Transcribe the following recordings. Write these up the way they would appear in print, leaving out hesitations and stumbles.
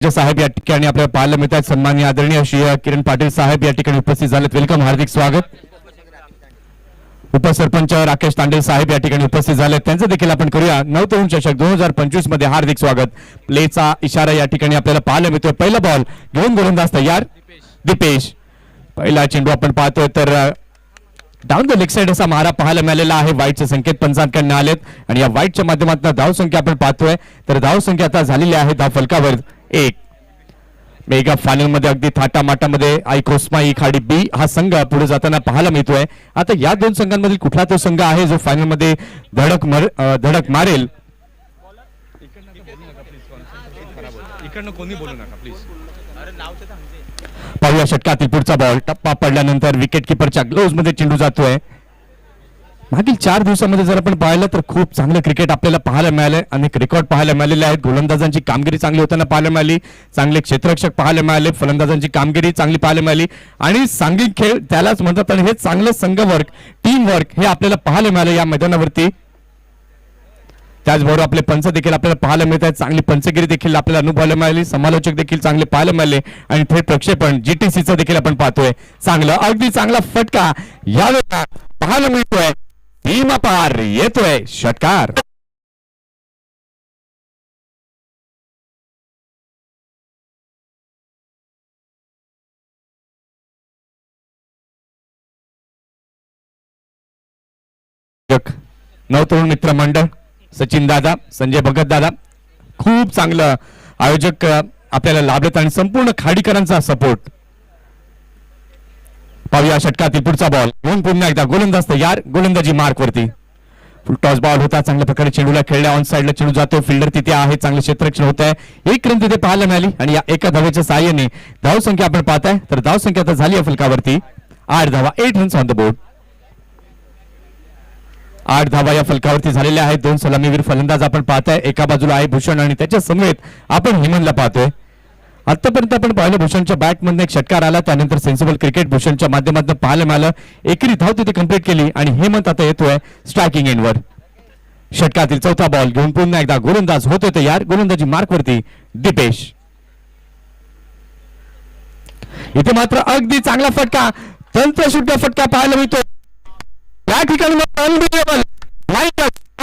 साहेब या ठिकाणी आपल्याला पाहायला मिळतात. सन्माननीय आदरणीय श्री किरण पाटील साहेब या ठिकाणी उपस्थित झालेत. वेलकम, हार्दिक स्वागत. उपसरपंच राकेश तांडेल साहेब या ठिकाणी उपस्थित झालेत. त्यांचं देखील आपण करूया नवतरुण चषक 2025 मध्ये हार्दिक स्वागत. प्लेचा इशारा या ठिकाणी आपल्याला पाहायला मिळतोय. पहिला बॉल घेऊन गोलंदाज तयार दीपेश. पहिला चेंडू आपण पाहतोय तर डाऊन द लेग साइड असा मारा पाहायला मिळालेला आहे. वाईटचे संकेत पंचांकडून आलेत आणि या वाईटच्या माध्यमातून धाव संख्या आपण पाहतोय तर धाव संख्या आता झालेली आहे धाव फलकावर 1. मेगा फायनल मध्ये अगदी थाटामाटामध्ये आयकोस्माई खाडी बी हा संघ पुढे जाताना पाहायला मिळतोय. आता या दोन संघांमधील कुठला तो संघ आहे जो फायनल मध्ये धडक मारेल. पाहूया षटकातील पुढचा बॉल. टप्पा पडल्यानंतर विकेट किपरच्या ग्लोव्ज मध्ये चेंडू जातोय. मागील 4 दिवसांमध्ये जर आपण पाहिलं तर खूप चांगलं क्रिकेट आपल्याला पाहायला मिळालंय. अनेक रेकॉर्ड पाहायला मिळालेले आहेत. गोलंदाजांची कामगिरी चांगली होताना पाहायला मिळाली. चांगले क्षेत्ररक्षक पाहायला मिळाले. फलंदाजांची कामगिरी चांगली पाहायला मिळाली आणि सांघिक खेळ त्यालाच म्हणतात आणि हे चांगलं संघवर्क टीम वर्क हे आपल्याला पाहायला मिळालं या मैदानावरती. त्याचबरोबर आपले पंच देखील आपल्याला पाहायला मिळत आहेत. चांगली पंचगिरी देखील आपल्याला अनुभवायला मिळाली. समालोचक देखील चांगले पाहायला मिळाले आणि थेट प्रक्षेपण जीटीसीचं देखील आपण पाहतोय. चांगलं अगदी चांगला फटका यावेळेला पाहायला मिळतोय. सीमा पार येतोय षटकार. नवतरुण मित्र मंडळ सचिन दादा, संजय भगत दादा, खूप चांगलं आयोजक आपल्याला लाभलेत आणि संपूर्ण खाडीकरांचा सपोर्ट. पाहूया षटकातील पुढचा बॉल घेऊन पुन्हा एकदा गोलंदाज तयार. गोलंदाजी मार्क वरती. फुल टॉस बॉल होता. चांगल्या प्रकारे चेंडूला खेळल्या. ऑन साइडला चेंडू जातो. फिल्डर तिथे आहे. चांगले क्षेत्ररक्षण होत आहे. एक रन तिथे पाहायला मिळाली आणि या एका धावेच्या सहाय्याने धाव संख्या आपण पाहताय तर धाव संख्या आता झाली आहे फलकावरती 8 धावा. 8 रन्स ऑन द बोर्ड. 8 धावा या फलकावरती झालेल्या आहेत. 2 सलामीवीर फलंदाज आपण पाहताय. एका बाजूला आहे भूषण आणि त्याच्या समवेत आपण हेमंतला पाहतोय. आतापर्यंत आपण पाहिलं भूषणच्या बॅटमधून एक षटकार आला. त्यानंतर सेन्सिबल क्रिकेट भूषणच्या माध्यमातून पाहायला मिळालं. एकरी धाव तिथे कंप्लीट केली आणि हेमंत आता येतोय स्ट्रायकिंग एंडवर. षटकातील चौथा बॉल घेऊन पुन्हा एकदा गोलंदाज होतोय तयार. गोलंदाजी मार्क वरती दीपेश. इथे मात्र अगदी चांगला फटका तंत्रशुद्ध फटका पाहायला मिळतो. या ठिकाणी अनबिलिव्हेबल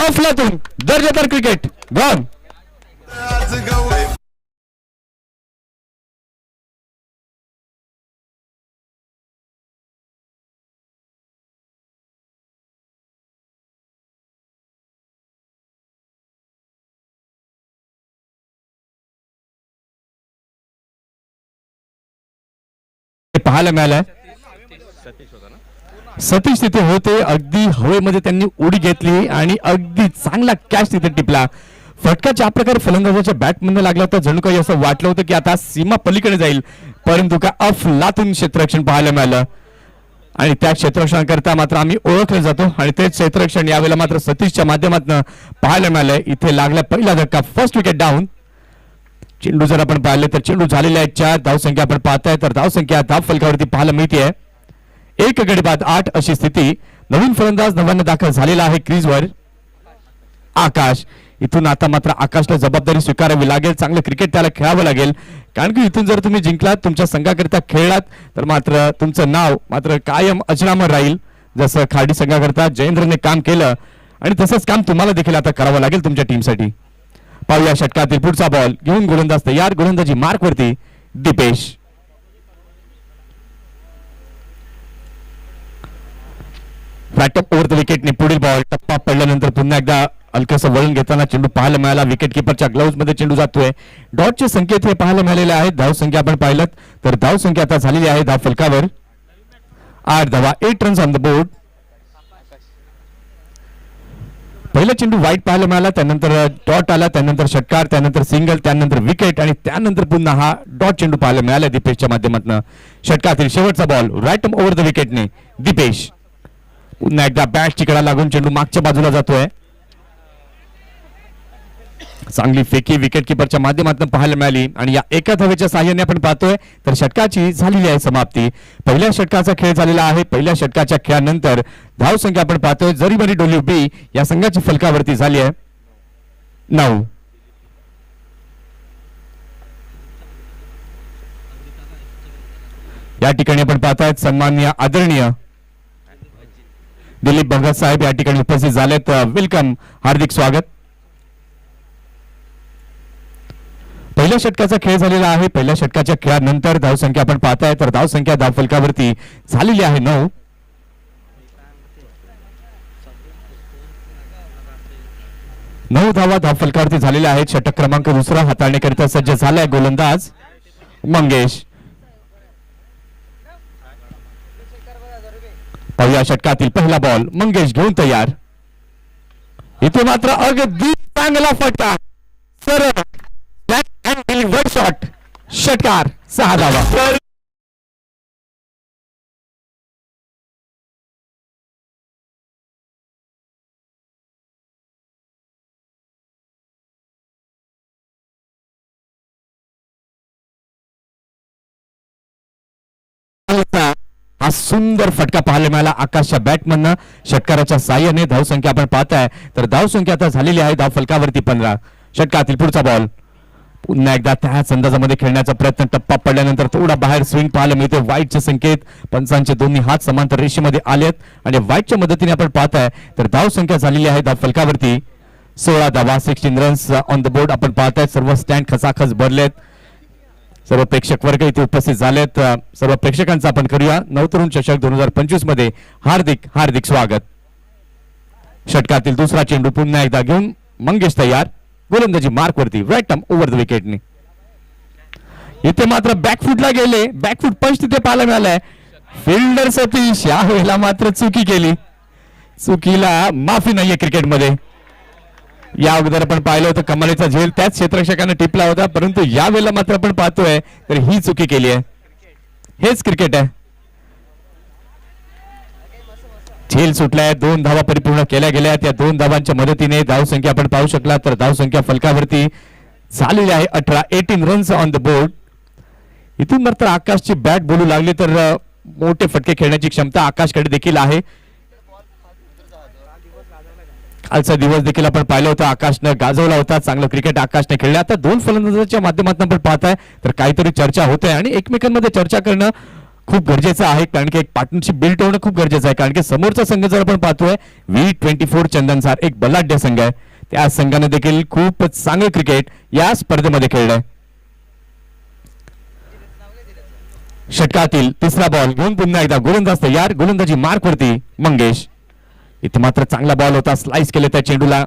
ऑफलातून दर्जेदार क्रिकेट गॉन. पाहायला मिळालंय. सतीश तिथे होते. अगदी हवेमध्ये त्यांनी उडी घेतली आणि अगदी चांगला कॅच तिथे टिपला. फटका ज्या प्रकारे फलंदाजाच्या बॅटमधून लागला होता जणू काही असं वाटलं होतं की आता सीमा पलीकडे जाईल, परंतु का अफलातून क्षेत्ररक्षण पाहायला मिळालं आणि त्या क्षेत्ररक्षणाकरता मात्र आम्ही ओळखले जातो आणि तेच क्षेत्ररक्षण यावेळेला मात्र सतीशच्या माध्यमातून पाहायला मिळालंय. इथे लागला पहिला धक्का. First wicket down. चेंडू जर आपण पाहिले तर चेंडू झालेला आहे 4. धाव संख्या आपण पाहताय तर धाव संख्या धाव फलकावरती पाहायला मिळते. 1 गडी बाद 8 अशी स्थिती. नवीन फलंदाज नव्यानं दाखल झालेला आहे क्रीजवर आकाश. इथून आता मात्र आकाशला जबाबदारी स्वीकारावी लागेल. चांगलं क्रिकेट त्याला खेळावं लागेल कारण की इथून जर तुम्ही जिंकलात तुमच्या संघाकरिता खेळलात तर मात्र तुमचं नाव मात्र कायम अजरामर राहील. जसं खाडी संघाकरिता जयेंद्रने काम केलं आणि तसंच काम तुम्हाला देखील आता करावं लागेल तुमच्या टीमसाठी. पाहूया षटकातील पुढचा बॉल घेऊन गोलंदाज तयार. गोलंदाजी मार्क वरती दीपेश. फ्लॅटअप ओव्हर द विकेटने पुढील बॉल. टप्पा पडल्यानंतर पुन्हा एकदा हलकसं वळण घेताना चेंडू पाहायला मिळाला. विकेट किपरच्या ग्लोव्ज मध्ये चेंडू जातोय. डॉटचे संकेत हे पाहायला मिळालेले आहेत. धाव संख्या आपण पाहिलं तर धाव संख्या आता झालेली आहे धाव फलकावर 8 धावा. 8 रन्स ऑन द बोर्ड. पहिला चेंडू वाईट पाहायला मिळाला. त्यानंतर डॉट आला. त्यानंतर षटकार. त्यानंतर सिंगल. त्यानंतर विकेट आणि त्यानंतर पुन्हा हा डॉट चेंडू पाहायला मिळाला दीपेशच्या माध्यमातून. षटकातील शेवटचा बॉल राईट ओव्हर द विकेटने दीपेश. पुन्हा एकदा बॅट चिकडा लागून चेंडू मागच्या बाजूला जातोय. चांगली फेकी विकेट किपरच्या माध्यमातून पाहायला मिळाली आणि या एका धावेच्या साहाय्याने आपण पाहतोय तर षटकाची झालेली आहे समाप्ती. पहिल्या षटकाचा खेळ झालेला आहे. पहिल्या षटकाच्या खेळानंतर धाव संख्या आपण पाहतोय जरीमरी डोली बी या संघाची फलकावरती झाली आहे 9. या ठिकाणी आपण पाहतायत सन्माननीय आदरणीय दिलीप भगत साहेब या ठिकाणी उपस्थित झालेत. वेलकम, हार्दिक स्वागत. पहिल्या षटकाचा खेळ झालेला आहे. पहिल्या षटकाच्या खेळानंतर धावसंख्या आपण पाहताय तर धावसंख्या धावफलकावरती झालेली आहे 9. 9 धावा धावफलकावरती झालेल्या आहेत. षटक क्रमांक दुसरा हाताळण्याकरिता सज्ज झालाय गोलंदाज मंगेश. पहिल्या षटकातील पहिला बॉल मंगेश घेऊन तयार. इथे मात्र अगदी चांगला फटका, सरळ शॉट, षटकार, 6 धावा. हा सुंदर फटका पाहायला मिळाला आकाशच्या बॅटमधनं. षटकाराच्या साह्याने धावसंख्या आपण पाहताय तर धावसंख्या आता झालेली आहे धावफलकावरती 15. षटकातील पुढचा बॉल पुन्हा एकदा त्याच अंदाजामध्ये खेळण्याचा प्रयत्न, टप्पा पडल्यानंतर थोडा बाहेर स्विंग पाहायला मिळते. वाईटचे संकेत, पंचांचे दोन्ही हात समांतर रेषेमध्ये आलेत आणि वाईटच्या मदतीने आपण पाहताय तर धावसंख्या झालेली आहे धावफलकावरती 16 धावा, 16 रन्स ऑन द बोर्ड. आपण पाहताय सर्व स्टँड खचाखच भरलेत. सर्व प्रेक्षक वर्ग इथे उपस्थित झालेत. सर्व प्रेक्षकांचा आपण करूया नवतरुण चषक 2025 मध्ये हार्दिक हार्दिक स्वागत. षटकातील दुसरा चेंडू पुन्हा एकदा घेऊन मंगेश तयार. गोलंदाजी मार्क वरती, राईट आर्म ओव्हर द विकेटने. इथे मात्र बॅकफुटला गेले, बॅकफुट पंच तिथे पाहायला मिळालाय. फिल्डर सतीश या वेळेला मात्र चुकी केली. चुकीला माफी नाहीये क्रिकेटमध्ये. या अगोदर आपण पाहिलं होतं कमालीचा झेल त्याच क्षेत्ररक्षकाने टिपला होता, परंतु या वेळेला मात्र आपण पाहतोय तर ही चुकी केली आहे. हेच क्रिकेट आहे. झेल सुटलाय, 2 धावा परिपूर्ण केल्या गेल्या. त्या 2 धावांच्या मदतीने धावसंख्या आपण पाहू शकला तर धावसंख्या फलकावरती झालेली आहे 18. 18 रन्स ऑन द बोर्ड. इथून मात्र आकाशची बॅट बोलू लागली तर मोठे फटके खेळण्याची क्षमता आकाशकडे देखील आहे. कालचा दिवस देखील आपण पाहिलं होतं, आकाशनं गाजवला होता. चांगलं क्रिकेट आकाशने खेळलं. आता 2 फलंदाजांच्या माध्यमातून आपण पाहताय तर काहीतरी चर्चा होते आणि एकमेकांमध्ये चर्चा करणं खूप गरजेचं आहे, कारण की एक पार्टनरशिप बिल्ड होणं खूप गरजेचं आहे. कारण की समोरचा संघ जर आपण पाहतोय V24 चंदनसार एक बलाढ्य संघ आहे. त्या संघाने देखील खूप चांगलं क्रिकेट या स्पर्धेमध्ये खेळलंय. षटकातील तिसरा बॉल घेऊन पुन्हा एकदा गोलंदाज तयार. गोलंदाजी मार्क वरती मंगेश. इथे मात्र चांगला बॉल होता, स्लाइस केले त्या चेंडूला.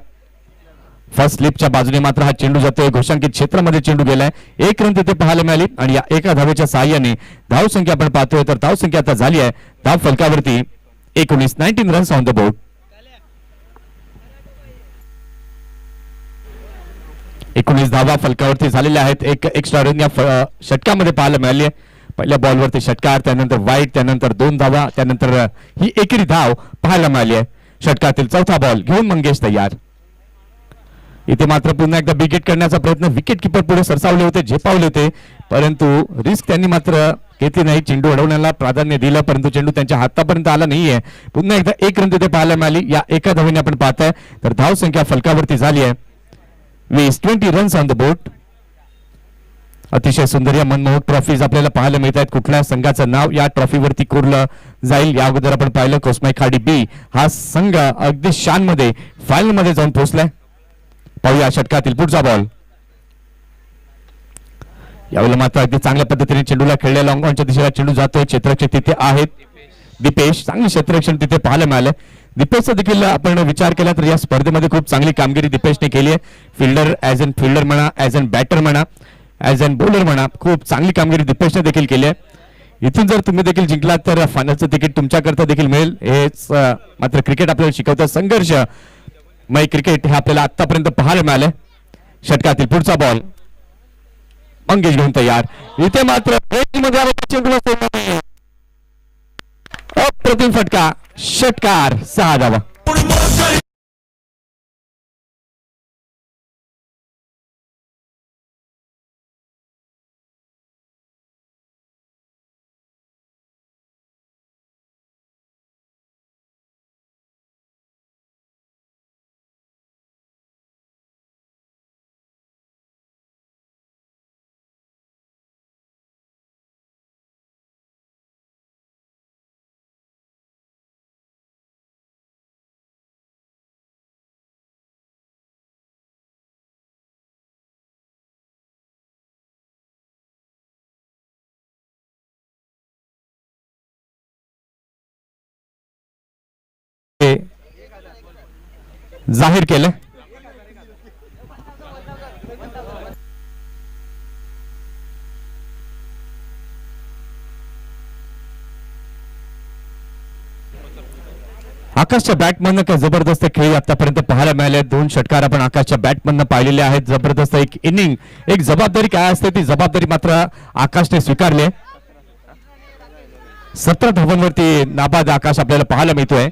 फर्स्ट स्लिपच्या बाजूने मात्र हा चेंडू जातोय, घोषांकित क्षेत्रामध्ये चेंडू गेलाय. 1 रन तिथे पाहायला मिळाली आणि या एका धावेच्या साहाय्याने धावसंख्या आपण पाहतोय तर धावसंख्या आता झाली आहे धाव फलकावरती 19 रन्स ऑन द बोर्ड. 19 धावा फलकावरती झालेल्या आहेत. एक एक्स्ट्रा रन या षटकामध्ये पाहायला मिळाली आहे. पहिल्या बॉलवरती षटकार, त्यानंतर वाईट, त्यानंतर 2 धावा, त्यानंतर ही एकेरी धाव पाहायला मिळाली आहे. षटकातील चौथा बॉल घेऊन मंगेश तयार. इथे मात्र पुन्हा एकदा विकेट करण्याचा प्रयत्न, विकेट किपर पुढे सरसावले होते, झेपावले होते, परंतु रिस्क त्यांनी मात्र घेतली नाही. चेंडू अडवण्याला प्राधान्य दिलं, परंतु चेंडू त्यांच्या हातापर्यंत आला नाहीये. पुन्हा एकदा 1 रन तिथे पाहायला मिळाली. या एका धावेने आपण पाहताय तर धाव संख्या फलकावरती झाली आहे 20 रन्स ऑन द बोर्ड. अतिशय सुंदर या मनमोहक ट्रॉफीज आपल्याला पाहायला मिळत आहेत. कुठल्या संघाचं नाव या ट्रॉफीवरती कोरलं जाईल या अगोदर आपण पाहिलं कोसमाई खाडी बी हा संघ अगदी शान मध्ये फायनल मध्ये जाऊन पोहोचलाय. पाहूया षटकातील पुढचा बॉल. यावेळेला मात्र अगदी चांगल्या पद्धतीने चेंडूला खेळल्या, लॉंग ऑनच्या दिशेला चेंडू जातोय. क्षेत्ररक्षक तिथे आहेत दीपेश, चांगले क्षेत्ररक्षण तिथे पाहायला मिळालं. दीपेशचा देखील आपण विचार केला तर या स्पर्धेमध्ये खूप चांगली कामगिरी दीपेशने केली आहे. फिल्डर ऍज अन फिल्डर म्हणा, ऍज अन बॅटर म्हणा, ऍज अन बॉलर म्हणा, खूप चांगली कामगिरी दीपेशने देखील केली आहे. इथून जर तुम्ही देखील जिंकलात तर फायनलचं तिकीट तुमच्याकरता देखील मिळेल. हेच मात्र क्रिकेट आपल्याला शिकवतं, संघर्ष मय क्रिकेट हे आपल्याला आतापर्यंत पाहायला मिळालं. षटकातील पुढचा बॉल मंगेश घेऊन तयार. इथे मात्र अप्रतिम फटका, षटकार, 6 धावा. जाहीर केलं. आकाशच्या बॅटमधनं काय जबरदस्त खेळी आतापर्यंत पाहायला मिळाले. 2 षटकार आपण आकाशच्या बॅटमधनं पाहिलेले आहेत. जबरदस्त एक इनिंग, एक जबाबदारी काय असते ती जबाबदारी मात्र आकाशने स्वीकारली. 17 धावांवरती नाबाद आकाश आपल्याला पाहायला मिळतोय.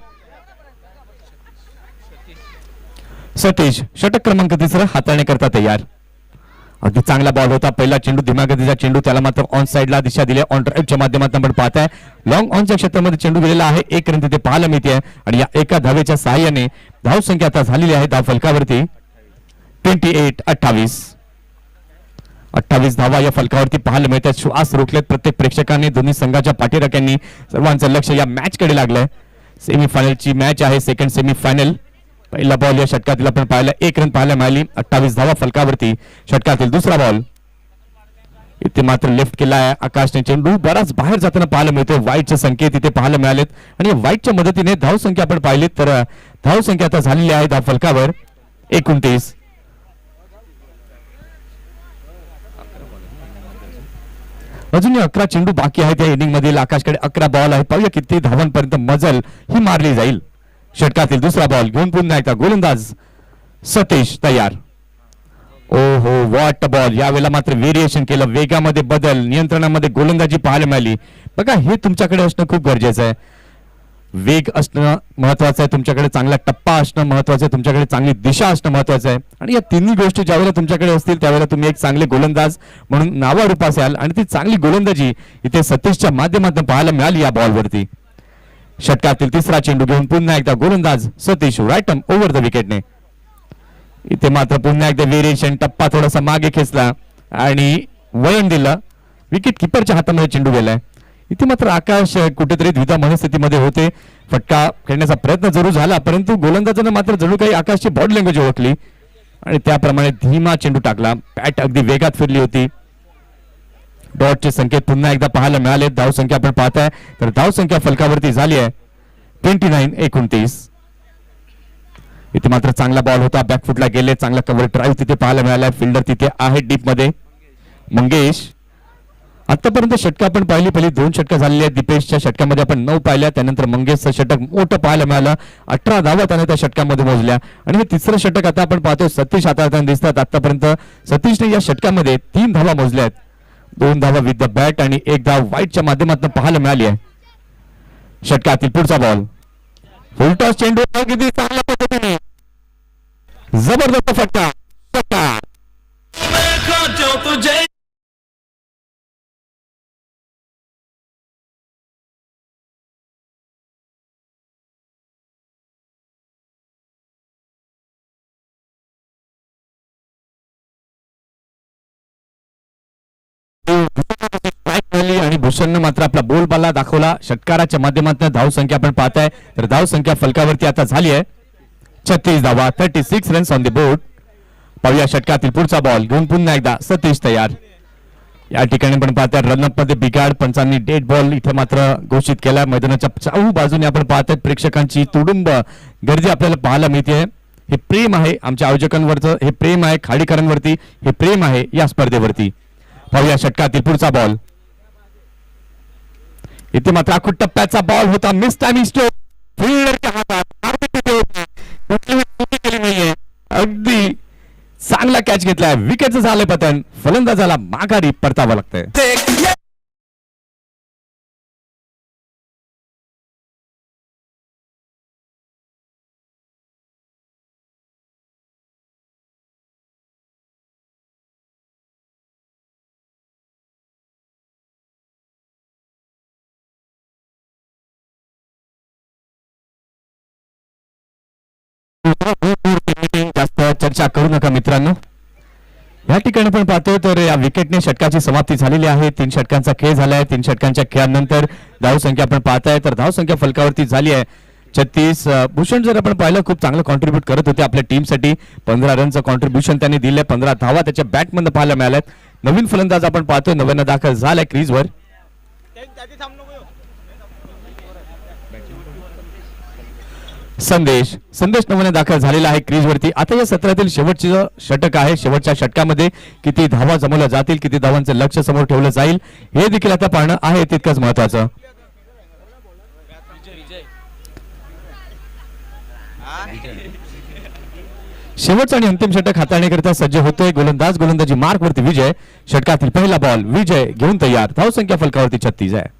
सतीश षटक क्रमांक 3 हाताळण्याकरता तयार. अगदी चांगला बॉल होता. पहिला चेंडू धीम्या गतीचा चेंडू, त्याला मात्र ऑन साइडला दिशा दिली. ऑन ड्राईव्हच्या माध्यमातून आपण पाहताय लॉंग ऑनच्या क्षेत्रामध्ये चेंडू गेलेला आहे. 1 रन तिथे पाहायला मिळते आणि या एका धावेच्या सहाय्याने धाव संख्या आता झालेली आहे धाव फलकावरती 28-28. 28 धावा या फलकावरती पाहायला मिळतात. श्वास रोखलेत प्रत्येक प्रेक्षकांनी, दोन्ही संघाच्या पाठीराख्यांनी. सर्वांचं लक्ष या मॅच कडे लागलंय. सेमीफायनलची मॅच आहे, सेकंड सेमीफायनल. पहिला बॉल या षटकातील आपण पाहिला, 1 रन पाहायला मिळाली. 28 धावा फलकावरती. षटकातील दुसरा बॉल इथे मात्र लेफ्ट केला आहे आकाशने. चेंडू बराच बाहेर जाताना पाहायला मिळतो. वाईटचे संकेत इथे पाहायला मिळालेत आणि वाईटच्या मदतीने धाव संख्या आपण पाहिली तर धाव संख्या आता झालेली आहे धाव फलकावर 29. अजून 11 चेंडू बाकी आहेत या इनिंग मधील. आकाशकडे 11 बॉल आहेत. पाहूया किती धावांपर्यंत मजल ही मारली जाईल. षटकातील दुसरा बॉल घेऊन पुन्हा एकदा गोलंदाज सतीश तयार. ओहो व्हॉट बॉल. यावेळेला मात्र व्हेरिएशन केलं, वेगामध्ये बदल, नियंत्रणामध्ये गोलंदाजी पाहायला मिळाली. बघा हे तुमच्याकडे असणं खूप गरजेचं आहे. वेग असणं महत्वाचं आहे, तुमच्याकडे चांगला टप्पा असणं महत्वाचं आहे, तुमच्याकडे चांगली दिशा असणं महत्वाचं आहे. आणि या तिन्ही गोष्टी ज्यावेळेला तुमच्याकडे असतील त्यावेळेला तुम्ही एक चांगले गोलंदाज म्हणून नावारूपास याल. आणि ती चांगली गोलंदाजी इथे सतीशच्या माध्यमातून पाहायला मिळाली या बॉलवरती. षटकातील तिसरा चेंडू घेऊन पुन्हा एकदा गोलंदाज Satish right arm over the विकेटने. इथे मात्र पुन्हा एकदा व्हेरिएशन, टप्पा थोडासा मागे खेचला आणि वळण दिलं. विकेट किपरच्या हातामध्ये चेंडू गेलाय. इथे मात्र आकाश कुठेतरी द्विधा मनस्थितीमध्ये होते. फटका खेळण्याचा प्रयत्न जरूर झाला परंतु गोलंदाजानं मात्र जणू काही आकाशची बॉडी लँग्वेज ओळखली आणि त्याप्रमाणे धीमा चेंडू टाकला. बॅट अगदी वेगात फिरली होती. डॉटचे संकेत पुन्हा एकदा पाहायला मिळाले. धाव संख्या आपण पाहताय तर धाव संख्या फलकावरती झाली आहे 29-29. इथे मात्र चांगला बॉल होता, बॅकफुटला गेले. चांगला कव्हर ड्राईव्ह तिथे पाहायला मिळाला. फिल्डर तिथे आहे डीप मध्ये मंगेश. आतापर्यंत षटक आपण पहिली 2 षटक झालेली आहेत. दीपेशच्या षटकामध्ये आपण 9 पाहिल्या. त्यानंतर मंगेशचं षटक मोठं पाहायला मिळालं. 18 धावा त्याने त्या षटकामध्ये मोजल्या आणि हे तिसरं षटक आता आपण पाहतो सतीश हाताळताना दिसतात. आतापर्यंत सतीशने या षटकामध्ये 3 धावा मोजल्या आहेत. 2 धावा विथ द बॅट आणि 1 धाव वाईटच्या माध्यमातून पाहायला मिळाली आहे. षटकातील पुढचा बॉल फुलटॉस चेंडू किती चांगल्या पद्धतीने जबरदस्त फटका. आणि भूषणने मात्र आपला बोलबाला दाखवला. षटकाराच्या माध्यमातून धाव संख्या आपण पाहताय तर धाव संख्या फलकावरती आता झाली आहे 36 धावा. 36 रन्स ऑन द बोर्ड. पाहूया षटकातील पुढचा बॉल घेऊन पुन्हा एकदा सतीश तयार. या ठिकाणी पण पाहताय रनअप मध्ये बिघाड. पंचांनी डेड बॉल इथे मात्र घोषित केला. मैदानाच्या चाहू बाजूने आपण पाहताय प्रेक्षकांची तुडुंब गर्दी आपल्याला पाहायला मिळते. हे प्रेम आहे आमच्या आयोजकांवरचं, हे प्रेम आहे खाडीकरांवरती, हे प्रेम आहे या स्पर्धेवरती. पाहूया षटकातील पुढचा बॉल. इथे मात्र आखूड टप्प्याचा बॉल होता. मिस टायमिंग स्ट्रोक फिल्डरच्या हातात केली नाहीये. अगदी चांगला कॅच घेतलाय. विकेटचं झालंय पतन. फलंदाजाला माघारी परतावं लागतंय. जास्त चर्चा करू नका मित्रांनो. या ठिकाणी आपण पाहतोय तर या विकेटने षटकाची समाप्ती झालेली आहे. 3 षटकांचा खेळ झालाय. 3 षटकांच्या खेळानंतर धाव संख्या आपण पाहताय तर धाव संख्या फलकावरती झाली आहे 36. भूषण जर आपण पाहिलं खूप चांगलं कॉन्ट्रीब्यूट करत होते आपल्या टीमसाठी. 15 रनचं कॉन्ट्रीब्युशन त्यांनी दिले. 15 धावा त्याच्या बॅटमधून पाहायला मिळाल्यात. नवीन फलंदाज आपण पाहतोय 90 दाखल झालाय क्रीजवर. संदेश नव्याने दाखल झालेला आहे क्रीजवरती. आता या सत्रातील शेवटचे षटक आहे. शेवटच्या षटकामध्ये किती धावा जमवल्या जातील, किती धावांचं लक्ष समोर ठेवलं जाईल हे देखील आता पाहणं आहे तितकंच महत्वाचं. शेवटचा आणि अंतिम षटक हाताळण्याकरिता सज्ज होतोय गोलंदाजी मार्क वरती विजय. षटकातील पहिला बॉल विजय घेऊन तयार. धावसंख्या फलकावरती 36 आहे.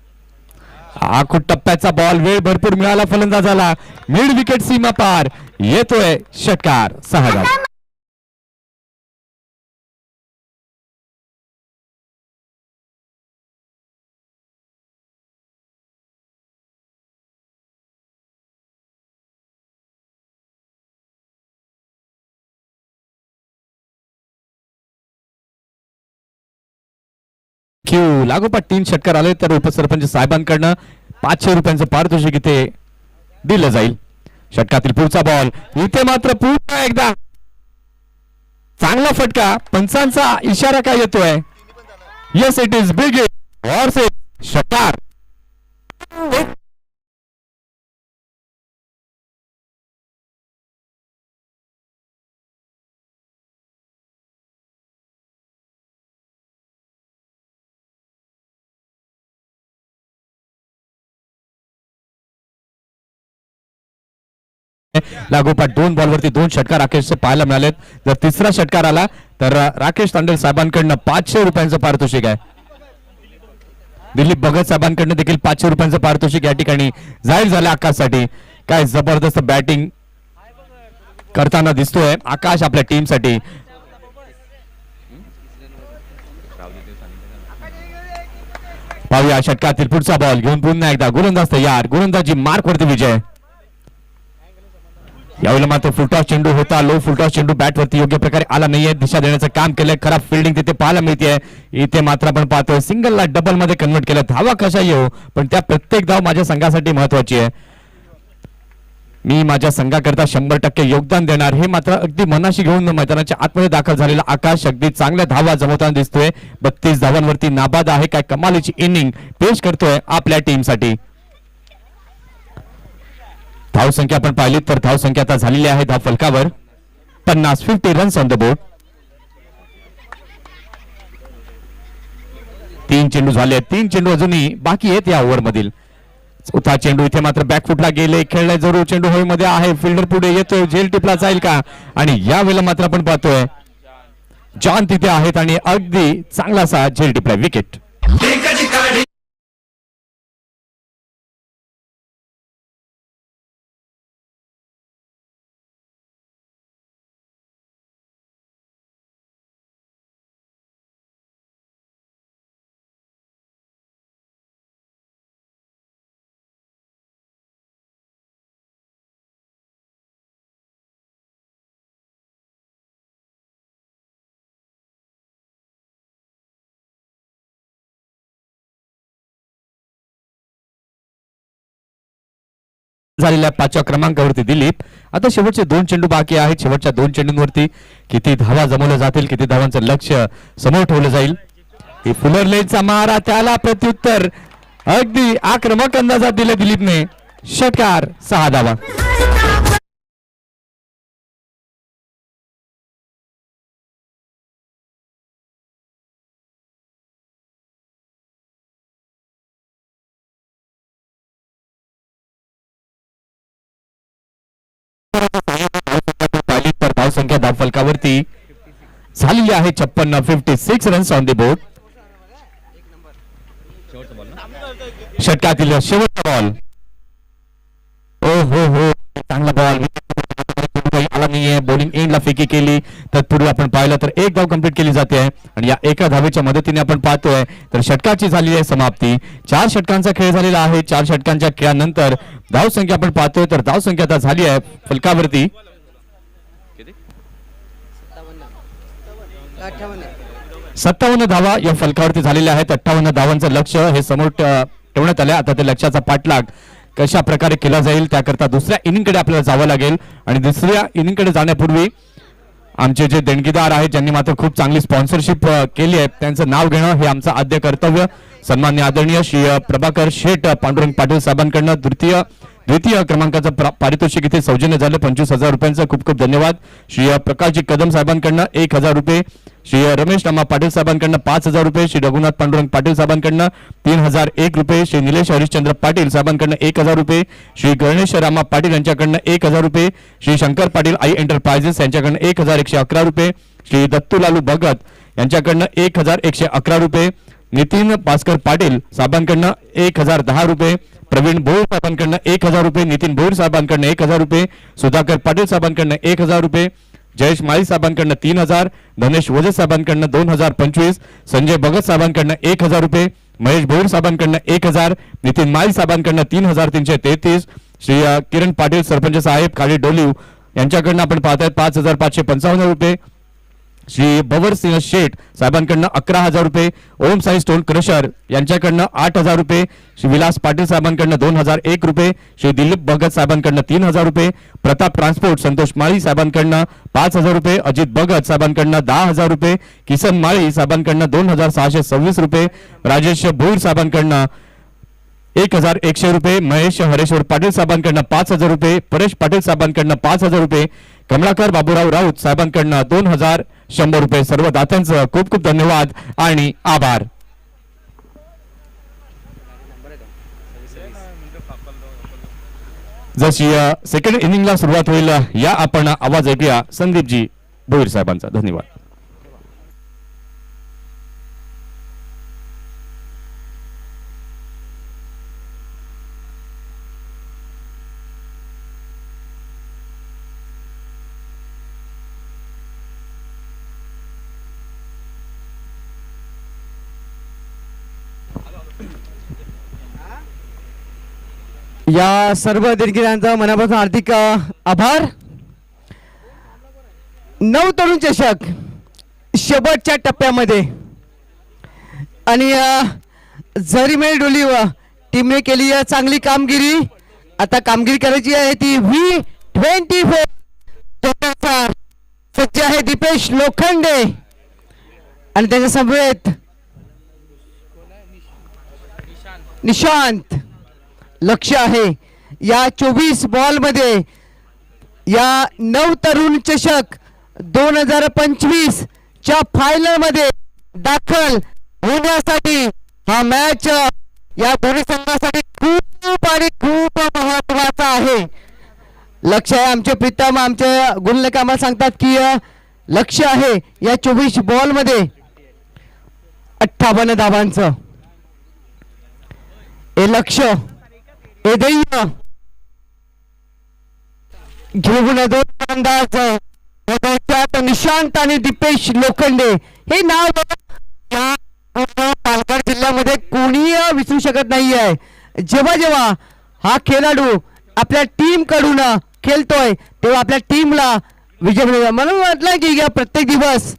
आखूट टप्प्याचा बॉल, वेळ भरपूर मिळाला फलंदाजाला. मिड विकेट सीमा पार येतोय षटकार. 6 धावा. लागोपाठ 3 षटकार आले तर उपसरपंच साहेबांकडनं 500 रुपयांचं पारितोषिक इथे दिलं जाईल. षटकातील पुढचा बॉल इथे मात्र पुन्हा एकदा चांगला फटका. पंचांचा इशारा काय येतोय? येस इट इज बिग और से षटकार. लागोपाठ 2 बॉलवरती 2 षटकार राकेशचे पाहायला मिळालेत. जर तिसरा षटकार आला तर राकेश तांडेल साहेबांकडनं 500 रुपयांचं पारितोषिक आहे. दिलीप भगत साहेबांकडनं देखील 500 रुपयांचं पारितोषिक या ठिकाणी जाहीर झालं आकाशसाठी. काय जबरदस्त बॅटिंग करताना दिसतोय आकाश आपल्या टीमसाठी. पाहूया षटकातील पुढचा बॉल घेऊन पुन्हा एकदा गोलंदाज तयार. गोलंदाजी मार्क वरती विजय. यावेळेला मात्र फुलटॉस चेंडू होता. लो फुलटॉस चेंडू बॅट वरती योग्य प्रकारे आला नाहीये. दिशा देण्याचं काम केलंय. खराब फिल्डिंग तिथे पाहायला मिळते. इथे मात्र आपण पाहतोय सिंगलला डबल मध्ये कन्वर्ट केलं. धावा कशा येऊ पण त्या प्रत्येक धाव माझ्या संघासाठी महत्वाची आहे. मी माझ्या संघाकरता 100% योगदान देणार हे मात्र अगदी मनाशी घेऊन मैदानाच्या आतमध्ये दाखल झालेला आकाश अगदी चांगल्या धावा जमवताना दिसतोय. 32 धावांवरती नाबाद आहे. काय कमालीची इनिंग पेश करतोय आपल्या टीमसाठी. धावसंख्या आपण पाहिली तर धावसंख्या आता झालेली आहे धाव फलकावर 50 रन्स ऑन द बोर्ड. 3 चेंडू झाले. 3 चेंडू अजूनही बाकी आहेत या ओव्हर मधील. चौथा चेंडू इथे मात्र बॅकफुटला गेले. खेळलाय जरूर. चेंडू हवेमध्ये आहे. फिल्डर पुढे येतोय. झेल टिपला जाईल का? आणि या वेळेला मात्र आपण पाहतोय जॉन तिथे आहेत आणि अगदी चांगलासा झेल टिपला. विकेट. झालेल्या 5व्या क्रमांकावरती दिलीप. आता शेवटचे 2 चेंडू बाकी आहेत. शेवटच्या 2 चेंडूंवरती किती धावा जमवल्या जातील, किती धावांचं लक्ष समोर ठेवलं जाईल. ही फुलर लेनचा मारा, त्याला प्रत्युत्तर अगदी आक्रमक अंदाजात दिले दिलीपने. षटकार. 6 धावा. संख्या धाव फलकावरती झालेली आहे 56 रन्स ऑन द बोर्ड. षटकातील शेवटचा बॉल. ओ हो चांगला बॉल आला नाहीये. बॉलिंग एंडला फेकी केली. तत्पूर्वी आपण पाहिलं तर 1 धाव कंप्लीट केली जाते आणि या एका धावेच्या मदतीने आपण पाहतोय तर षटकाची झालेली आहे समाप्ती. 4 षटकांचा खेळ झालेला आहे. 4 षटकांच्या खेळानंतर धावसंख्या आपण पाहतोय तर धावसंख्या आता झाली आहे फलकावरती 57 धावा या फलकावरती झालेल्या आहेत. 58 धावांचं लक्ष हे समोर ठेवण्यात आलं. आता ते लक्ष्याचा पाठलाग कशा प्रकारे केला जाईल त्याकरता दुसऱ्या इनिंगकडे आपल्याला जावं लागेल आणि दुसऱ्या इनिंगकडे जाण्यापूर्वी आमचे जे देणगीदार आहेत ज्यांनी मात्र खूप चांगली स्पॉन्सरशिप केली आहे त्यांचं नाव घेणं हे आमचं आद्य कर्तव्य. सन्माननीय आदरणीय श्री प्रभाकर शेठ पांडुरंग पाटील साहेबांकडनं द्वितीय द्वितीय क्रमांकाचं पारितोषिक इथे सौजन्य झालं 25,000 रुपयांचं. खूप खूप धन्यवाद. श्री प्रकाशजी कदम साहेबांकडनं 1,000 रुपये. श्री रमेश रामा पाटील साहेबांकडनं 5,000 रुपये. श्री रघुनाथ पांडुरंग पाटील साहेबांकडनं 3,001 रुपये. श्री निलेश हरिश्चंद्र पाटील साहेबांकडनं 1,000 रुपये. श्री गणेश रामा पाटील यांच्याकडनं 1,000 रुपये. श्री शंकर पाटील आई एंटरप्राइजेस यांच्याकडनं 1,111 रुपये. श्री दत्तूलालू भगत यांच्याकडनं 1,111 रुपये. नितीन भास्कर पाटील साहेबांकडनं 1,010 रुपये. प्रवीण भोईर साहेबांकडनं 1,000 रुपये. नितीन भोईर साहेबांकडनं 1,000 रुपये. सुधाकर पाटील साहेबांकडनं 1,000 रुपये. जयेश माळी साहेबांकडनं 3,000. धनेश वजे साहेबांकडनं 2,025. संजय भगत साहेबांकडनं 1,000 रुपये. महेश भोईर साहेबांकडनं 1,000. नितीन माळी साहेबांकडनं 3,333. श्री किरण पाटील सरपंच साहेब खाली डोलीव यांच्याकडनं आपण पाहताय 5,555 रुपये. श्री भवर सिंह शेठ साहेबांकडनं 11,000 रुपये. ओम साई स्टोन क्रशर यांच्याकडनं 8,000 रुपये. श्री विलास पाटील साहेबांकडनं 2,001 रुपये. श्री दिलीप भगत साहेबांकडनं 3,000 रुपये. प्रताप ट्रान्सपोर्ट संतोष माळी साहेबांकडनं 5,000 रुपये. अजित भगत साहेबांकडनं 10,000 रुपये. किसन माळी साहेबांकडनं 2,626 रुपये. राजेश भोईर साहेबांकडनं 1,100 रुपये. महेश हरेश्वर पाटील साहेबांकडनं 5,000 रुपये. परेश पाटील साहेबांकडनं 5,000 रुपये. कमलाकर बाबूराव राऊत साहेबांकडनं 2,100 रुपये. सर्व दात्यांचं खूप खूप धन्यवाद आणि आभार. जशी सेकंड इनिंगला सुरुवात होईल या आपण आवाज ऐकूया संदीपजी भोईर साहेबांचा. धन्यवाद. या सर्व दिग्गजांचा मनापासून हार्दिक आभार. 9 तरुण चषक शेवटच्या टप्प्यामध्ये आणि झरीमेल डोली टीमने केली चांगली कामगिरी. आता कामगिरी करायची आहे ती V24 सज्ज आहे दीपेश लोखंडे आणि त्याच्या समवेत निशांत. लक्ष आहे या 24 बॉल मध्ये या 9 तरुण चषक 2025 च्या फायनल मध्ये दाखल होण्यासाठी हा मॅच या दोन्ही संघासाठी खूप आणि खूप महत्वाचा आहे. लक्ष आहे आमचे प्रीतम आमचे गुणलेख आम्हाला सांगतात की लक्ष आहे या 24 बॉल मध्ये 58 धावांचं हे लक्ष हे ध्येय घेऊन दोन अंदाज निशांत आणि दीपेश लोखंडे हे नाव या पालघर जिल्ह्यामध्ये कोणी विसरू शकत नाही आहे. जेव्हा जेव्हा हा खेळाडू आपल्या टीम कडून खेळतोय तेव्हा आपल्या टीमला विजय मिळतो. म्हणून म्हटलं की या प्रत्येक दिवस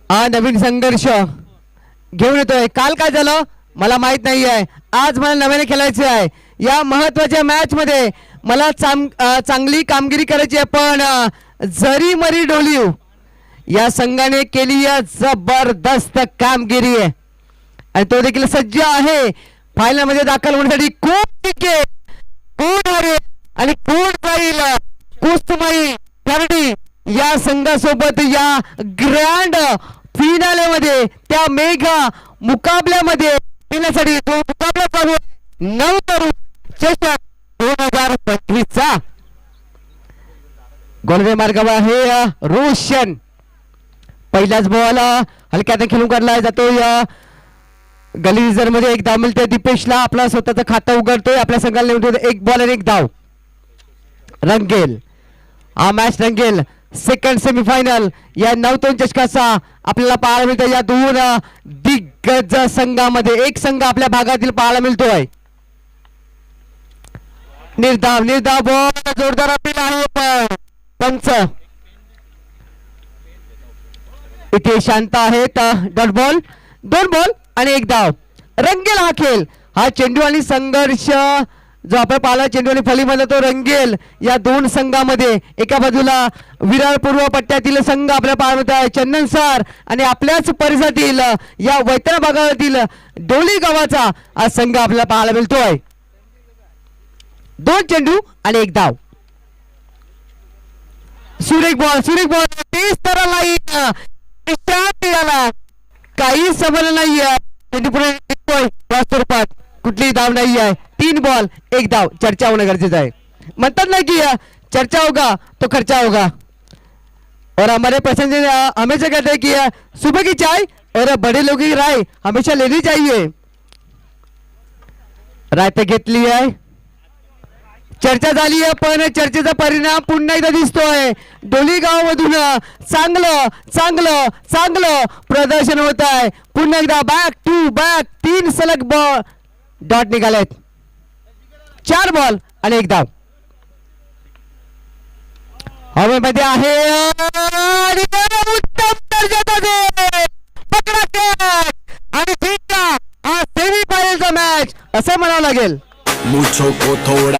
हा नवीन संघर्ष घेऊन येतोय. काल काय झालं मला माहित नाही आहे. आज मला नव्याने खेळायचे आहे. या महत्वाच्या मॅच मध्ये मला चांगली कामगिरी करायची आहे. पण जरी मरी डोलीव या संघाने केली जबरदस्त कामगिरी आहे आणि तो देखील सज्ज आहे फायनल मध्ये दाखल होण्यासाठी. कोण जिंकेल कोण हरेल आणि कोण जाईल कुस्तुमाई करडी या संघासोबत या ग्रँड फिनाले मध्ये त्या मेगा मुकाबल्यामध्ये येण्यासाठी तो मुकाबला चालू 9 तरुण चषक 2025 चा. गोलवे मार्गावर आहे रोशन. पहिल्याच बॉल हलक्याने खेळून काढला जातो. या गलीजर मध्ये एक धाव मिळते दीपेशला. आपला स्वतःचं खातं उघडतोय. आपल्या संघाला एक बॉल आणि एक धाव. रंगेल हा मॅच रंगेल. सेकंड सेमीफायनल या 9 तरुण चषकाचा आपल्याला पाहायला मिळतो. या दोन दिग्गज संघामध्ये एक संघ आपल्या भागातील पाहायला मिळतोय. निर्धाव निर्धाव बॉल जोरदार अपील आहे पण पंच इथे शांत आहेत. डॉट बॉल 2 बॉल आणि 1 धाव. रंगेल हा खेळ. हा चेंडू आणि संघर्ष जो आपण पाहिला चेंडू आणि फलीमध्ये तो रंगेल. या दोन संघामध्ये एका बाजूला विरार पूर्व पट्ट्यातील संघ आपल्या पाहत आहे चंदन सर आणि आपल्याच परिसरातील या वैतरणा भागातील डोली गावाचा हा संघ आपल्याला पाहायला मिळतोय. 2 चेंडू आणि 1 धाव. सुरेख बॉल तेच तर काही समजलं नाहीये. चेंडू पुढे या स्वरूपात कुठलीही धाव नाही आहे. 3 बॉल 1 धाव. चर्चा होणं गरजेचं आहे. म्हणतात ना की चर्चा होगा तो खर्चा होगा, और हमारे पसंद हमेशा कहते हैं कि सुबह की चाय और बड़े लोगों की राय हमेशा लेनी चाहिए. राय तर घेतली आहे, चर्चा झाली आहे, पण चर्चेचा परिणाम पुन्हा एकदा दिसतोय. डोली गावामधून चांगलं चांगलं चांगलं प्रदर्शन होत आहे. पुन्हा एकदा बॅक टू बॅक 3 सलग बॉल डॉट निघालेत. 4 बॉल आणि 1 धाव. हवेमध्ये आहे आणि उत्तम दर्जाचा पकडा कॅच आणि जिंकला हा सेमीफायनलचा मॅच असं म्हणावं लागेल. मुझको को थोड़ा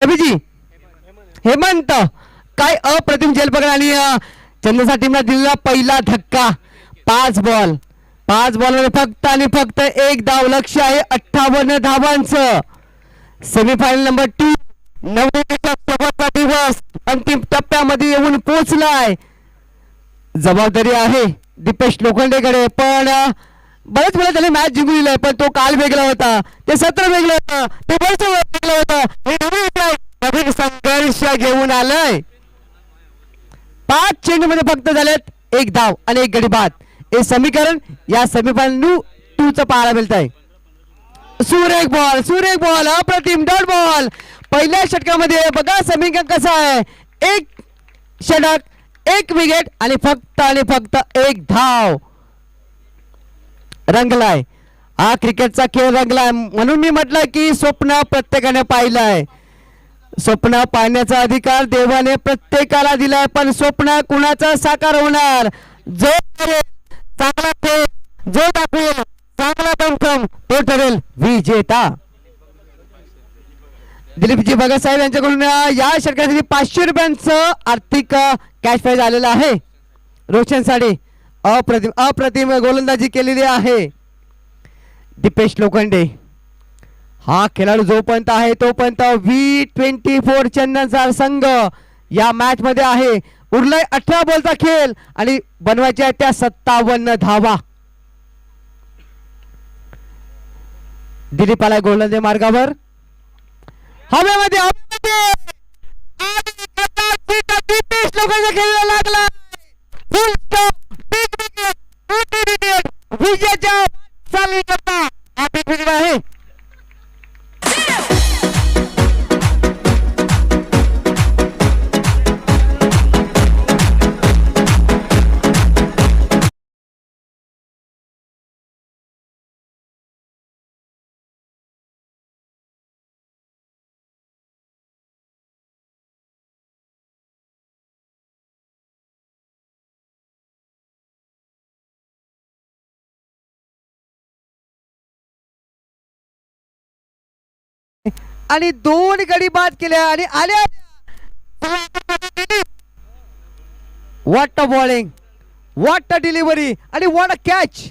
रवीजी हेमंत काय अप्रतिम झेलपकड आणि चंद्रसा टीमला दिलेला पहिला धक्का. 5 बॉल मध्ये फक्त आणि फक्त 1 धाव. लक्ष आहे 58 धावांचं. सेमीफायनल नंबर 2 नवनिर्मित सोबतचा दिवस अंतिम टप्प्यामध्ये येऊन पोहोचलाय. जबाबदारी आहे दीपेश लोखंडेकडे, पण बरेच वेळा त्याने मॅच जिंकून दिलाय, पण तो काल वेगळा होता, ते सत्र वेगळं होतं, ते वर्ष वेगळं होतं. हे नवीन संघर्ष घेऊन आलंय. 5 चेंडू मध्ये फक्त झालेत 1 धाव आणि 1 गडी बाद. हे समीकरण या सेमीफायनल 2 चं पाहायला मिळत आहे. सुरेख बॉल अप्रतिम डॉट बॉल. पहिल्या षटकामध्ये बघा समीकरण कसं आहे. 1 षटक 1 विकेट आणि फक्त 1 धाव. रंगलाय हा क्रिकेटचा खेळ रंगलाय. म्हणून मी म्हटलं की स्वप्न प्रत्येकाने पाहिलंय. स्वप्न पाहण्याचा अधिकार देवाने प्रत्येकाला दिलाय, पण स्वप्न कुणाचा साकार होणार. जो करेल चांगला खेळ, जो दाखवेल चांगला दमखम तो ठरेल विजेता. दिलीपजी भगत साहेब यांच्याकडून या षटकासाठी 500 रुपयांचं आर्थिक कॅश प्राइज आलेलं आहे. रोशन साडे अप्रतिम गोलंदाजी केलेली आहे. दीपेश लोखंडे हा खेळाडू जोपर्यंत आहे तोपर्यंत V24 चंदनचा संघ या मॅच मध्ये आहे. उरलाय 18 बॉलचा खेळ आणि बनवायच्या त्या 57 धावा. दिलीप आलाय गोलंदाजी मार्गावर. हवेमध्ये दीपेश लोखंडे खेळायला लागला. फुल स्टॉप विजयाच्या चालू करता आहे. आणि 2 गडी बाद केल्या आणि आल्या. What a bowling, what a delivery आणि व्हॉट अ कॅच.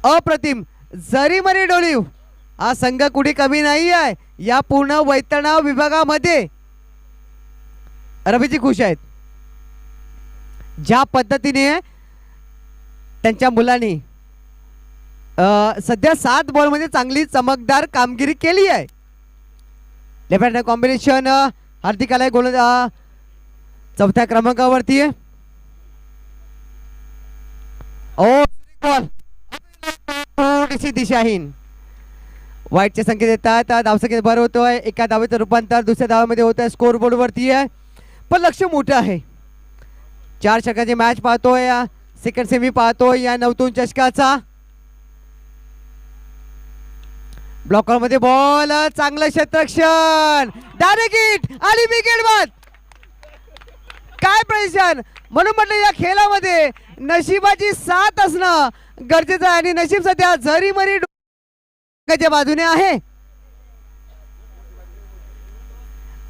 अप्रतिम जरी मरी डोलीव हा संघ कुठे कमी नाही आहे या पूर्ण वैतरणा विभागामध्ये. रवीजी खुश आहेत ज्या पद्धतीने त्यांच्या मुलांनी सध्या 7 बॉल मध्ये चांगली चमकदार कामगिरी केली आहे. लेफ्ट हँड कॉम्बिनेशन हार्दिक आलाय गोल 4थ्या क्रमांकावरती आहे. बॉल थोडीशी दिशाहीन. वाईटचे संकेत येतात. धावसंख्येत भर होतोय. एका धावेचं रूपांतर दुसऱ्या धावेमध्ये होत आहे. स्कोर बोर्ड वरती आहे, पण लक्ष मोठं आहे. 4 षटकाची मॅच पाहतोय. सेकंड सेमी पाहतोय या 9 चषकाचा. ब्लॉकर मध्ये बॉल चांगलं क्षेत्ररक्षण डायरेक्ट हिट आणि विकेट बाद. काय प्रदर्शन. म्हणून म्हटलं या खेळामध्ये नशिबाची साथ असणं गरजेचं आहे आणि नशीब सध्या झरी मरी बाजूने आहे.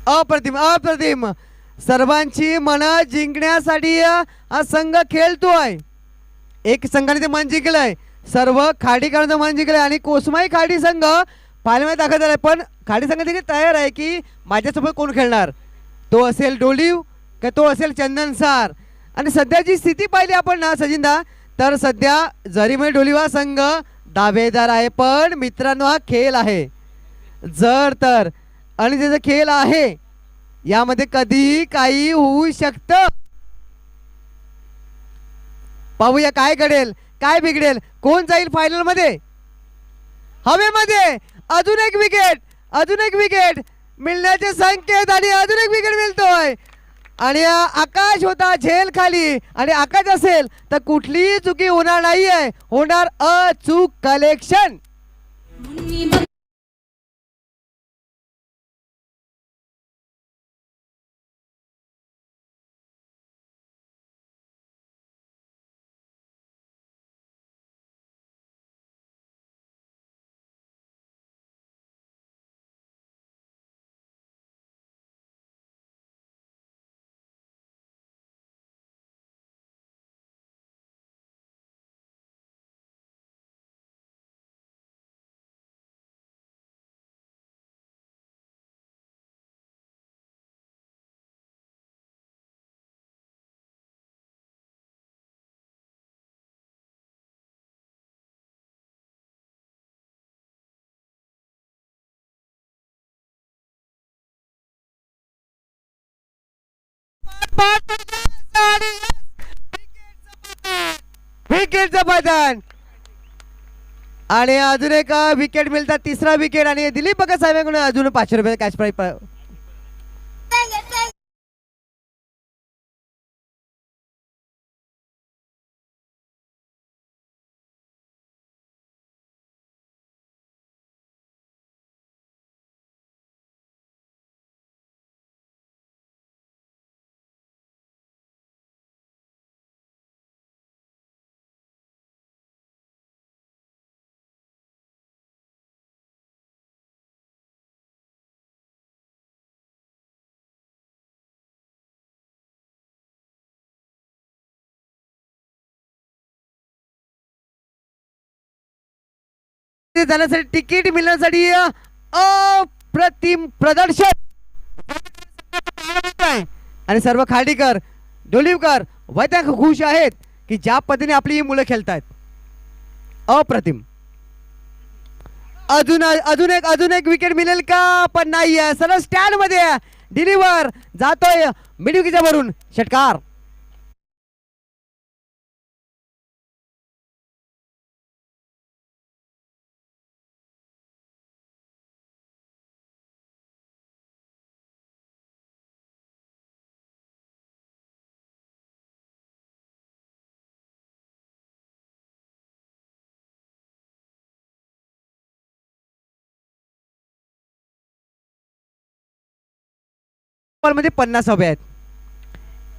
अप्रतिम अप्रतिम. सर्वांची मन जिंकण्यासाठी हा संघ खेळतोय. एक संघाने ते मन जिंकलंय, सर्व खाडीकरांचं मन जिंकलंय आणि कोसमाई खाडी संघ पाहायला दाखल झालाय. पण खाडी संघ देखील तयार आहे की माझ्यासोबत कोण खेळणार, तो असेल डोलीव का तो असेल चंदनसार. आणि सध्याची स्थिती पाहिली आपण ना सजिंदा, तर सध्या जरीमय डोलीव हा संघ दावेदार आहे. पण मित्रांनो हा खेळ आहे, जर तर आणि त्याचा खेळ आहे, यामध्ये कधीही काही होऊ शकतं. पाहूया काय घडेल, काय बिघडेल, कोण जाईल फायनल मध्ये. हवेमध्ये अजून एक विकेट, अजून एक विकेट मिळण्याचे संकेत आणि अजून एक विकेट मिळतोय. आणि आकाश होता झेल खाली आणि आकाश असेल तर कुठलीही चुकी होणार नाहीये, होणार अचूक कलेक्शन. विकेटचं पतन आणि अजून एक विकेट मिळतात, तिसरा विकेट. आणि दिलीप बघा साहेबांकडून अजून 500 रुपये कॅश प्राईज. जाण्यासाठी तिकीट मिळण्यासाठी अप्रतिम प्रदर्शन आणि सर्व खाडीकर डोलीवकर वैद्य खुश आहेत की ज्या पद्धतीने आपली ही मुलं खेळतात. अप्रतिम. अजून एक विकेट मिळेल का, पण नाही. सरळ स्टँड मध्ये डिलिव्हर जातोय मिडविकीच्या वरून षटकार. मध्ये 50 हवे आहेत,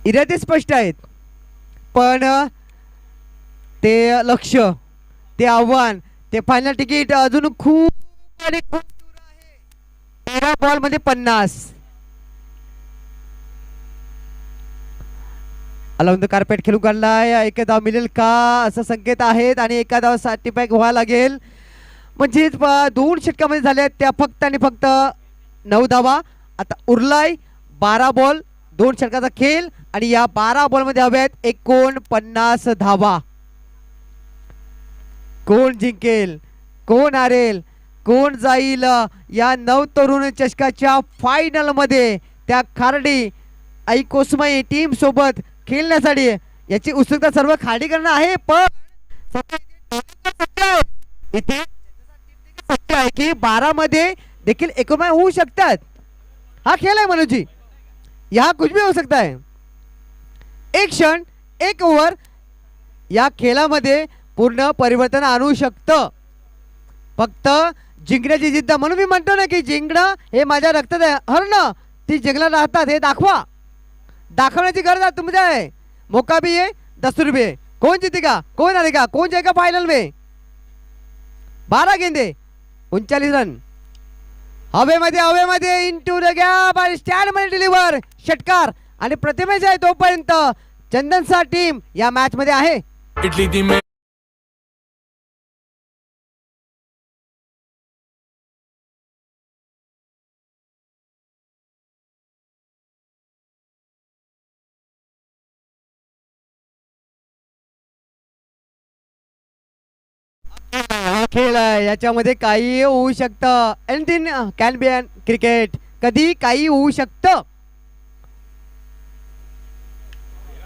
इरादे स्पष्ट आहेत, पण ते लक्ष, ते आव्हान, ते फायनल तिकीट अजून खूप आणि खूप दूर आहे. 13 बॉल मध्ये 50. अलाउन द कार्पेट खेळू काढलाय. एका धाव मिळेल का असं संकेत आहेत आणि एका धाव सर्टिफाय व्हावं लागेल. म्हणजे 2 षटकामध्ये झाल्या त्या फक्त आणि फक्त 9 धावा. आता उरलाय 12 बॉल, 2 षटकाचा खेळ आणि या 12 बॉल मध्ये हव्यात 49 धावा. कोण जिंकेल, कोण हारेल, कोण जाईल या नवतरुण चषकाच्या फायनल मध्ये त्या खार्डी आई कोसमाई टीम सोबत खेळण्यासाठी. याची उत्सुकता सर्व खाडीकरांना आहे. पण इथे आहे की 12 मध्ये देखील एकमेव होऊ शकतात. हा खेळ आहे मनोजी, यहाँ कुछ भी हो सकता है. एक क्षण, एक ओव्हर या खेळामध्ये पूर्ण परिवर्तन आणू शकतं. फक्त जिंकण्याची जिद्द. म्हणून मी म्हणतो ना की जिंकणं हे माझ्या रक्तात आहे. हरणं ती जिंकला राहतात हे दाखवा. दाखवण्याची गरज है तुमसे है। मौका भी है, 10 रुपये। कौन जीतेगा, कौन हारेगा, कौन जाएगा फाइनल में? 12 गेंदे, 39 रन। हवेमध्ये इंटू द गॅप आणि स्टँड मध्ये डिलिव्हर षटकार आणि प्रतिमेश आहे तोपर्यंत चंदनचा टीम या मॅच मध्ये आहे। इडली दी में खेळ आहे याच्यामध्ये काही होऊ शकतं। Anything can be in cricket, कधी काही होऊ शकतं।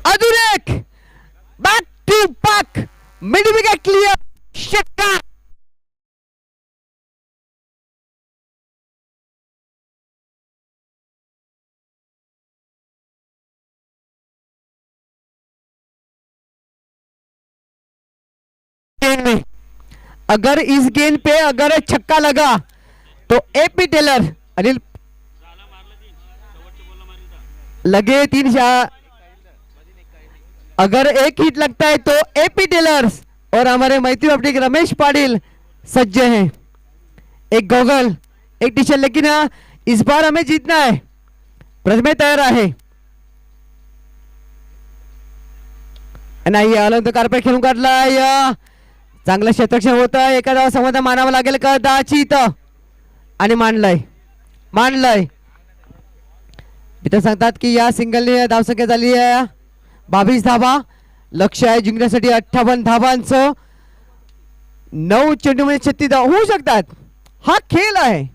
अधुरेक back to back mid wicket clear षटकार। अगर इस गेंद पे अगर छक्का लगा तो एपी टेलर अनिल लगे 3 शॉट। अगर एक हिट लगता है तो एपी टेलर्स और हमारे मैत्री ऑप्टिक रमेश पाटिल सज्ज हैं। एक गॉगल, एक टी शर्ट, लेकिन इस बार हमें जीतना है। प्रतिमे तैयार आहे नाही आलं तर कारपेट खेळून काढलाय। चांगलं क्षेत्ररक्षण होत आहे। एखादा समाधान मानावं लागेल कदाचित आणि मांडलंय मित्र सांगतात की या सिंगलने धावसंख्या झाली आहे 22 धावा। लक्ष आहे जिंकण्यासाठी 58 धावांचं। 9 चेंडूमध्ये 36 धावा होऊ शकतात। हा खेळ आहे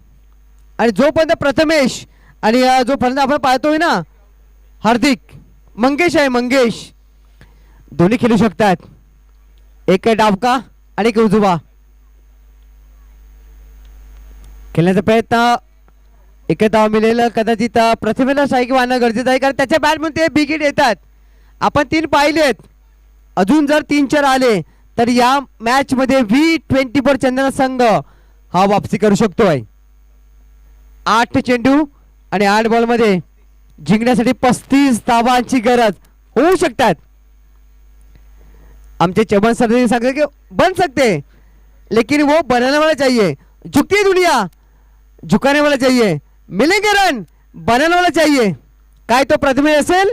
आणि जोपर्यंत प्रथमेश आणि जो फलंदाज आपण पाहतोय ना हार्दिक मंगेश आहे, मंगेश दोन्ही खेळू शकतात। एक डावका आणि एक उजवा खेळण्याचा प्रयत्न। एक धाव मिळेल कदाचित प्रथमेला स्ट्राईक वाहणं गरजेचं आहे कारण त्याच्या बॅटमध्ये ते बिग हिट येतात। आपण 3 पाहिलेत, अजून जर 3-4 आले तर या मॅच मध्ये V24 चंदन संघ हा वापसी करू शकतोय। 8 चेंडू आणि 8 बॉल मध्ये जिंकण्यासाठी 35 धावांची गरज होऊ शकतात। हमसे चमन सर सकते कि बन सकते लेकिन वो बनाने वाला चाहिए। झुकती है दुनिया, झुकाने वाला चाहिए। मिलेंगे रन, बनाने वाला चाहिए। काय तो प्रतिमे असेल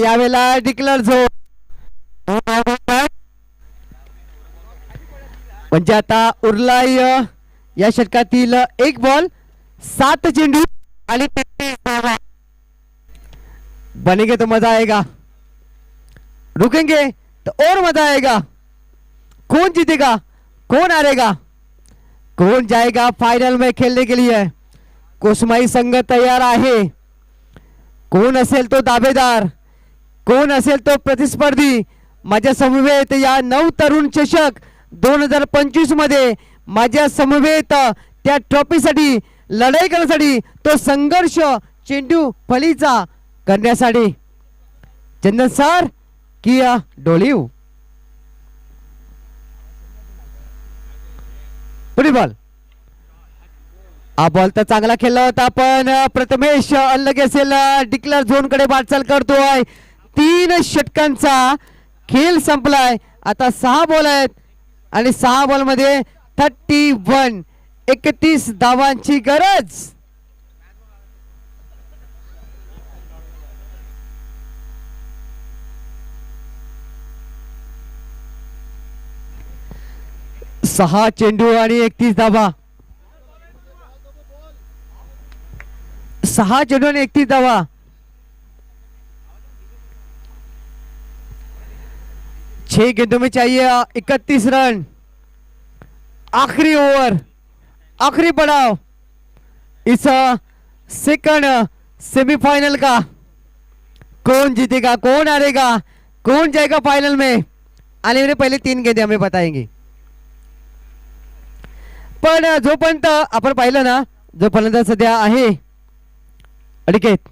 यावेळेला डिक्लेअर झोन म्हणजे आता उरलाय या षटकातील एक बॉल 7 चेंडू आणि 33 धावा। बनेंगे तो मजा आएगा, रुकेंगे तो और मजा आएगा। कौन जीतेगा, कौन हारेगा, कौन जाएगा फाइनल में खेलने के लिए? कोसमाई संघ तयार आहे। कोण असेल तो दावेदार, कोण असेल तो प्रतिस्पर्धी? माझ्या समवेत या 9 तरुण चषक 2025 मध्ये माझ्या समवेत त्या ट्रॉफीसाठी लढाई करण्यासाठी तो संघर्ष चेंडू फलीचा करण्यासाठी चंदन सर की डोलीव पुढे बॉल। हा बॉल तर चांगला खेळला होता पण प्रथमेश अलग असेल डिक्लेअर झोन कडे वाटचाल करतोय। 3 षटकांचा खेळ संपलाय। आता 6 बॉल आहेत आणि 6 बॉल मध्ये 31 धावांची गरज। सहा चेंडू आणि 31 धावा। 6 चेंडू आणि 31 धावा। 6 गेंदों में चाहिए 31 रन। आखिरी ओवर, आखिरी पड़ाव इस सेकंड सेमीफाइनल का। कौन जीतेगा, कौन हारेगा, कौन जाएगा फाइनल में? आने वाले पहले 3 गेंदे हमें बताएंगे। पण जोपर्यंत आपण पाहिलं ना जो फलंदाज सध्या आहे अडिकेत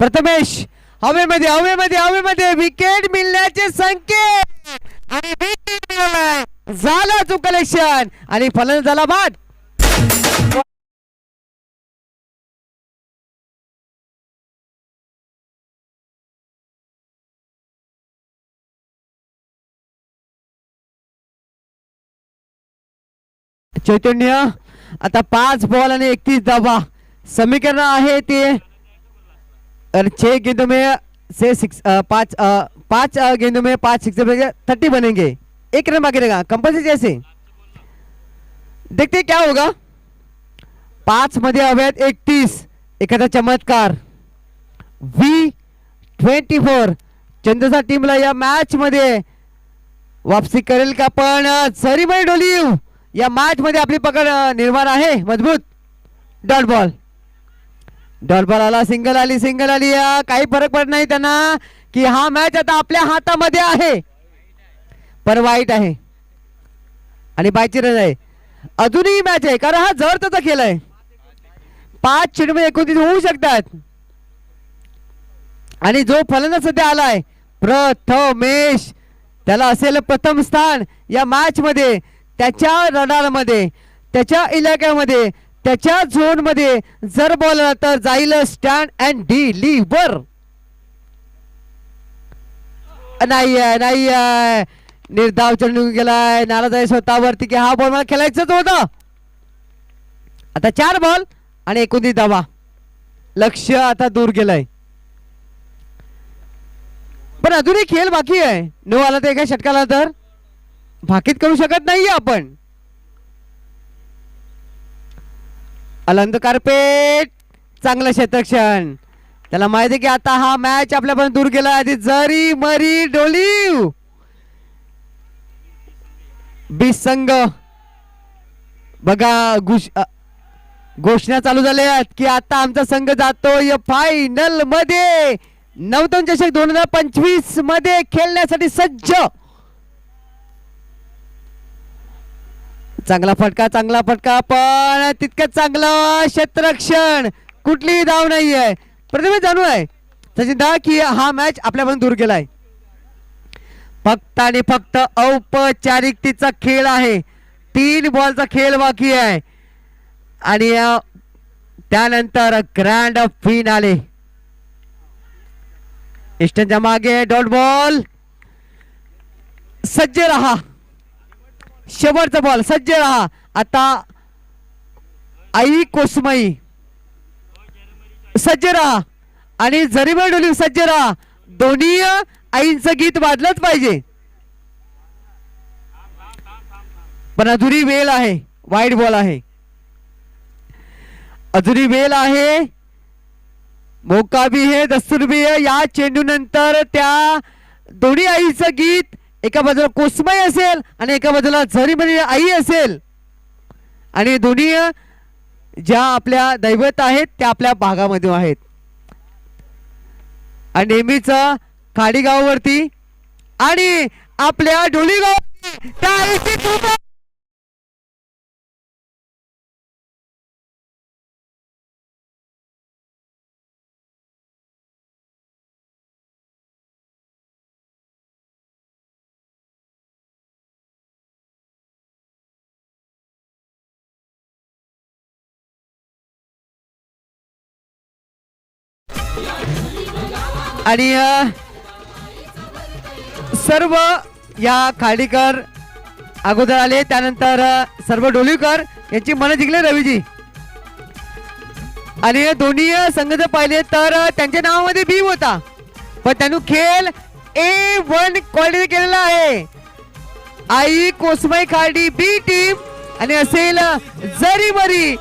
प्रथमेश हवेमध्ये विकेट मिळण्याचे संकेत आणि विकेट झाला तो कलेक्शन आणि फलंदाजाला बाद। चैतन्य आता 5 बॉल आणि 31 धावा समीकरण आहे ते 6 गेंदों में से 5 गेंदों में 5 सिक्स 30 बनेंगे। 1 रन बाकी रहेगा कंपल्सरी जैसे। देखते हैं क्या होगा। 5 मध्ये हवेत 31 एखादा चमत्कार। V24 चंद्रसा टीमला या मॅच मध्ये वापसी करेल का? पण जरीमरी डोलीव या मॅच मध्ये आपली पकड निर्माण आहे मजबूत। डॉट बॉल आला, सिंगल आली काही फरक पडत नाही त्यांना की हा मॅच आता आपल्या हातामध्ये आहे, पर वाईट आहे आणि बायची रन आहे। अजूनही मॅच आहे कारण हा जवळचा खेळ आहे। 5 चेंडूमध्ये 29 होऊ शकतात आणि जो फलंदाज सध्या आलाय प्रथमेश त्याला असेल प्रथम स्थान या मॅच मध्ये। त्याच्या रडार मध्ये, त्याच्या इलाक्यामध्ये, त्याच्या झोन मध्ये जर बॉल आला तर जाईल स्टँड अँड डिलिव्हर। नाही निर्धाव चेंडू गेलाय, नाराज आहे स्वतःवरती की हा बॉल मला खेळायचंच होतं। आता 4 बॉल आणि 29 धावा, लक्ष आता दूर गेलंय पण अजूनही खेळ बाकी आहे। 9 आला तर एका षटकाला तर भाकीत करू शकत नाहीये आपण। अलंद कारपेट चांगलं क्षेत्रक्षण, त्याला माहिती की आता हा मॅच आपल्यापर्यंत दूर गेला। आधी जरी मरी डोलीव 20 संघ बघा घोषणा चालू झाल्या की आता आमचा संघ जातोय फायनल मध्ये। नवतन चषक 2025 मध्ये खेळण्यासाठी सज्ज। चांगला फटका पण तितकंच चांगलं क्षेत्ररक्षण, कुठलीही धाव नाहीये। प्रतिभा जाणू आहे सचिन दा की हा मॅच आपल्यापर्यंत दूर गेलाय। फक्त आणि फक्त औपचारिकतेचा खेळ आहे, 3 बॉलचा खेळ बाकी आहे आणि त्यानंतर ग्रँड फिनाले। इस्टनच्या मागे डॉट बॉल, सज्ज रहा, शेवटचा बॉल सज्ज रहा। आता आई कोसमई सज्ज रहा आणि जरीमरी डोलीव सज्ज रहा, दोन्ही आईंचं गीत वाजलंच पाहिजे। पण अधुरी वेळ आहे, वाईट बॉल आहे, अधुरी वेळ आहे, मौका भी है दस्तूर भी है। या चेंडू नंतर त्या दोन्ही आईचं गीत एका बाजूला कोसमई असेल आणि एका बाजूला जरीमरी आई असेल आणि दोन्ही ज्या आपल्या दैवत आहेत त्या आपल्या भागामध्ये आहेत आणि नेहमीच खाडीगाववरती आणि आपल्या डोलीगाव त्या आईची खूप आणि सर्व या खाडीकर अगोदर आले, त्यानंतर सर्व डोलीकर यांची मन जिंकले रवीजी। आणि दोन्ही संघ जर पाहिले तर त्यांच्या नावामध्ये बी होता पण त्यांनी खेळ A1 क्वालिटी केलेला आहे। आई कोसमई खाडी बी टीम आणि असेल जरीमरी